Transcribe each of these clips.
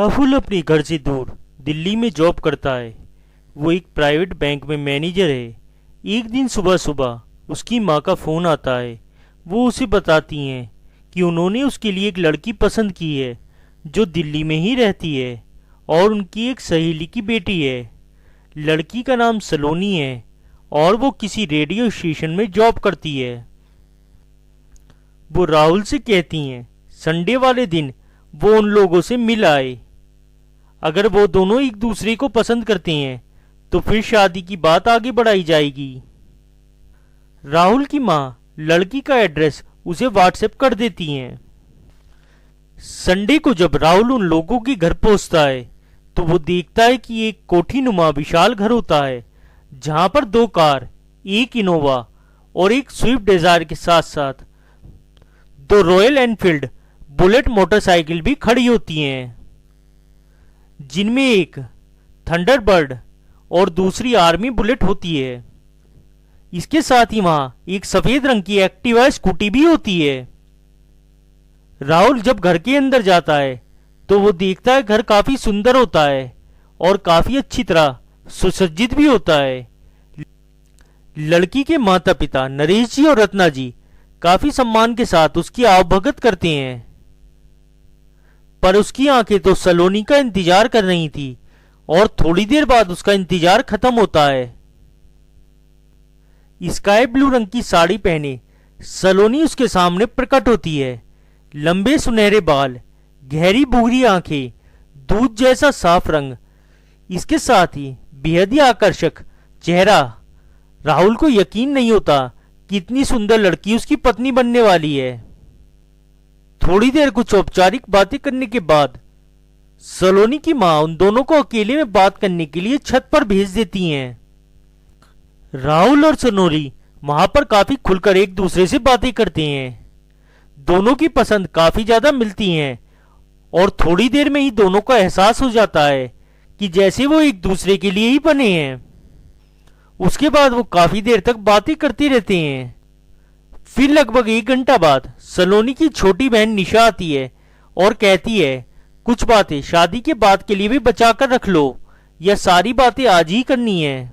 राहुल अपने घर से दूर दिल्ली में जॉब करता है। वो एक प्राइवेट बैंक में मैनेजर है। एक दिन सुबह सुबह उसकी माँ का फ़ोन आता है। वो उसे बताती हैं कि उन्होंने उसके लिए एक लड़की पसंद की है जो दिल्ली में ही रहती है और उनकी एक सहेली की बेटी है। लड़की का नाम सलोनी है और वो किसी रेडियो स्टेशन में जॉब करती है। वो राहुल से कहती हैं संडे वाले दिन वो उन लोगों से मिल आए। अगर वो दोनों एक दूसरे को पसंद करते हैं तो फिर शादी की बात आगे बढ़ाई जाएगी। राहुल की माँ लड़की का एड्रेस उसे व्हाट्सएप कर देती हैं। संडे को जब राहुल उन लोगों के घर पहुंचता है तो वो देखता है कि एक कोठी नुमा विशाल घर होता है जहां पर दो कार, एक इनोवा और एक स्विफ्ट डिजायर के साथ साथ दो रॉयल एनफील्ड बुलेट मोटरसाइकिल भी खड़ी होती हैं, जिनमें एक थंडरबर्ड और दूसरी आर्मी बुलेट होती है। इसके साथ ही वहां एक सफेद रंग की एक्टिवा स्कूटी भी होती है। राहुल जब घर के अंदर जाता है तो वो देखता है घर काफी सुंदर होता है और काफी अच्छी तरह सुसज्जित भी होता है। लड़की के माता पिता नरेश जी और रत्ना जी काफी सम्मान के साथ उसकी आवभगत करते हैं, पर उसकी आंखें तो सलोनी का इंतजार कर रही थी और थोड़ी देर बाद उसका इंतजार खत्म होता है। स्काई ब्लू रंग की साड़ी पहने सलोनी उसके सामने प्रकट होती है। लंबे सुनहरे बाल, गहरी भूरी आंखें, दूध जैसा साफ रंग, इसके साथ ही बेहद ही आकर्षक चेहरा। राहुल को यकीन नहीं होता कि इतनी सुंदर लड़की उसकी पत्नी बनने वाली है। थोड़ी देर कुछ औपचारिक बातें करने के बाद सलोनी की मां उन दोनों को अकेले में बात करने के लिए छत पर भेज देती हैं। राहुल और सलोनी वहां पर काफी खुलकर एक दूसरे से बातें करते हैं। दोनों की पसंद काफी ज्यादा मिलती हैं और थोड़ी देर में ही दोनों को एहसास हो जाता है कि जैसे वो एक दूसरे के लिए ही बने हैं। उसके बाद वो काफी देर तक बातें करते रहते हैं। फिर लगभग 1 घंटा बाद सलोनी की छोटी बहन निशा आती है और कहती है कुछ बातें शादी के बाद के लिए भी बचा कर रख लो या सारी बातें आज ही करनी है।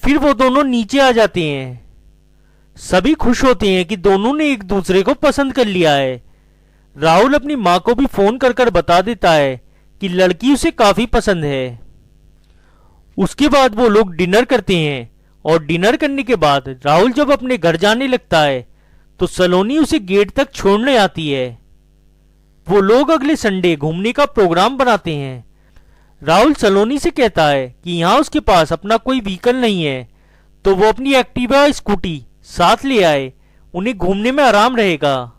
फिर वो दोनों नीचे आ जाते हैं। सभी खुश होते हैं कि दोनों ने एक दूसरे को पसंद कर लिया है। राहुल अपनी मां को भी फोन कर कर बता देता है कि लड़की उसे काफी पसंद है। उसके बाद वो लोग डिनर करते हैं और डिनर करने के बाद राहुल जब अपने घर जाने लगता है तो सलोनी उसे गेट तक छोड़ने आती है। वो लोग अगले संडे घूमने का प्रोग्राम बनाते हैं। राहुल सलोनी से कहता है कि यहाँ उसके पास अपना कोई व्हीकल नहीं है तो वो अपनी एक्टिवा स्कूटी साथ ले आए, उन्हें घूमने में आराम रहेगा।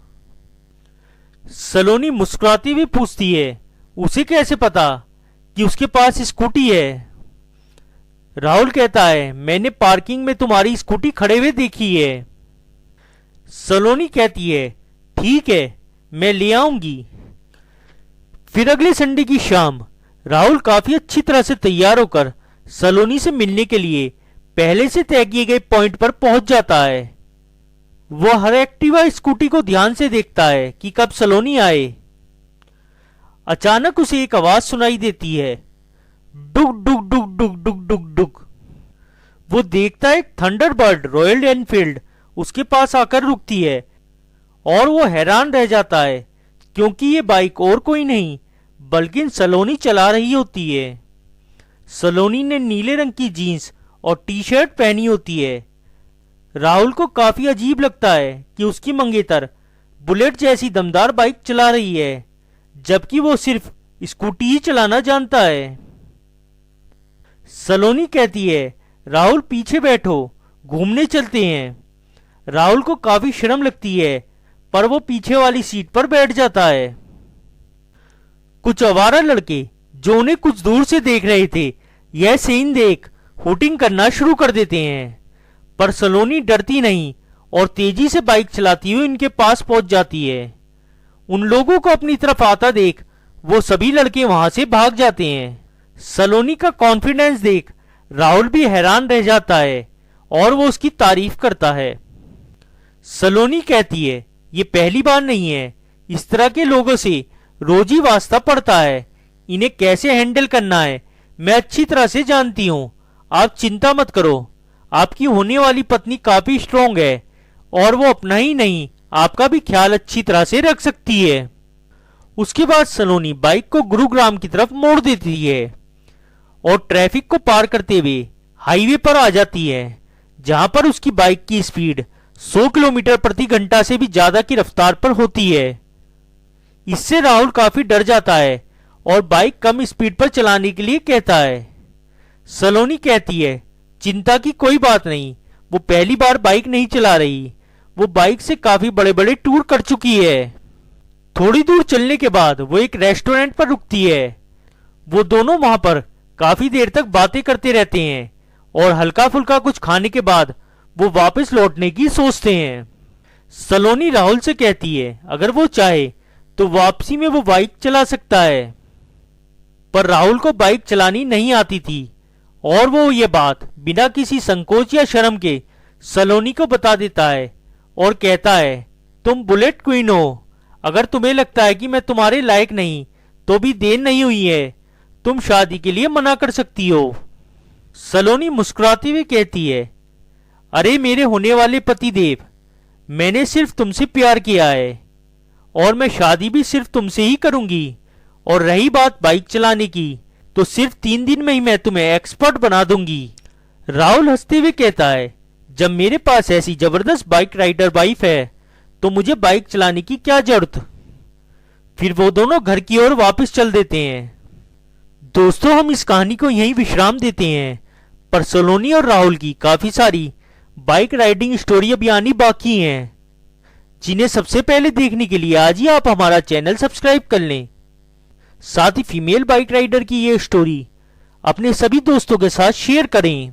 सलोनी मुस्कुराती हुई पूछती है उसे कैसे पता कि उसके पास स्कूटी है। राहुल कहता है मैंने पार्किंग में तुम्हारी स्कूटी खड़े हुए देखी है। सलोनी कहती है ठीक है, मैं ले आऊंगी। फिर अगले संडे की शाम राहुल काफी अच्छी तरह से तैयार होकर सलोनी से मिलने के लिए पहले से तय किए गए पॉइंट पर पहुंच जाता है। वह हर एक्टिवा स्कूटी को ध्यान से देखता है कि कब सलोनी आए। अचानक उसे एक आवाज सुनाई देती है, डुक डुक डुक डुक डुक डुक डुक। वो देखता है थंडरबर्ड रॉयल एनफील्ड उसके पास आकर रुकती है और वो हैरान रह जाता है क्योंकि ये बाइक और कोई नहीं बल्कि सलोनी चला रही होती है। सलोनी ने नीले रंग की जीन्स और टी शर्ट पहनी होती है। राहुल को काफी अजीब लगता है कि उसकी मंगेतर बुलेट जैसी दमदार बाइक चला रही है जबकि वो सिर्फ स्कूटी ही चलाना जानता है। सलोनी कहती है राहुल पीछे बैठो, घूमने चलते हैं। राहुल को काफी शर्म लगती है पर वो पीछे वाली सीट पर बैठ जाता है। कुछ आवारा लड़के जो उन्हें कुछ दूर से देख रहे थे यह सीन देख हूटिंग करना शुरू कर देते हैं, पर सलोनी डरती नहीं और तेजी से बाइक चलाती हुई इनके पास पहुंच जाती है। उन लोगों को अपनी तरफ आता देख वो सभी लड़के वहां से भाग जाते हैं। सलोनी का कॉन्फिडेंस देख राहुल भी हैरान रह जाता है और वो उसकी तारीफ करता है। सलोनी कहती है ये पहली बार नहीं है, इस तरह के लोगों से रोज ही वास्ता पड़ता है। इन्हें कैसे हैंडल करना है मैं अच्छी तरह से जानती हूँ। आप चिंता मत करो। आपकी होने वाली पत्नी काफी स्ट्रोंग है और वो अपना ही नहीं आपका भी ख्याल अच्छी तरह से रख सकती है। उसके बाद सलोनी बाइक को गुरुग्राम की तरफ मोड़ देती है और ट्रैफिक को पार करते हुए हाईवे पर आ जाती है, जहां पर उसकी बाइक की स्पीड 100 किलोमीटर प्रति घंटा से भी ज्यादा की रफ्तार पर होती है। इससे राहुल काफी डर जाता है और बाइक कम स्पीड पर चलाने के लिए कहता है। सलोनी कहती है चिंता की कोई बात नहीं, वो पहली बार बाइक नहीं चला रही, वो बाइक से काफी बड़े बड़े टूर कर चुकी है। थोड़ी दूर चलने के बाद वो एक रेस्टोरेंट पर रुकती है। वो दोनों वहां पर काफी देर तक बातें करते रहते हैं और हल्का फुल्का कुछ खाने के बाद वो वापस लौटने की सोचते हैं। सलोनी राहुल से कहती है अगर वो चाहे तो वापसी में वो बाइक चला सकता है, पर राहुल को बाइक चलानी नहीं आती थी और वो ये बात बिना किसी संकोच या शर्म के सलोनी को बता देता है और कहता है तुम बुलेट क्वीन हो। अगर तुम्हें लगता है कि मैं तुम्हारे लायक नहीं तो भी देर नहीं हुई है, तुम शादी के लिए मना कर सकती हो। सलोनी मुस्कुराती हुई कहती है अरे मेरे होने वाले पति देव, मैंने सिर्फ तुमसे प्यार किया है और मैं शादी भी सिर्फ तुमसे ही करूंगी। और रही बात बाइक चलाने की तो सिर्फ 3 दिन में ही मैं तुम्हें एक्सपर्ट बना दूंगी। राहुल हंसते हुए कहता है जब मेरे पास ऐसी जबरदस्त बाइक राइडर वाइफ है तो मुझे बाइक चलाने की क्या जरूरत। फिर वो दोनों घर की ओर वापस चल देते हैं। दोस्तों हम इस कहानी को यहीं विश्राम देते हैं, पर सलोनी और राहुल की काफी सारी बाइक राइडिंग स्टोरी अभी आनी बाकी हैं, जिन्हें सबसे पहले देखने के लिए आज ही आप हमारा चैनल सब्सक्राइब कर लें। साथ ही फीमेल बाइक राइडर की ये स्टोरी अपने सभी दोस्तों के साथ शेयर करें।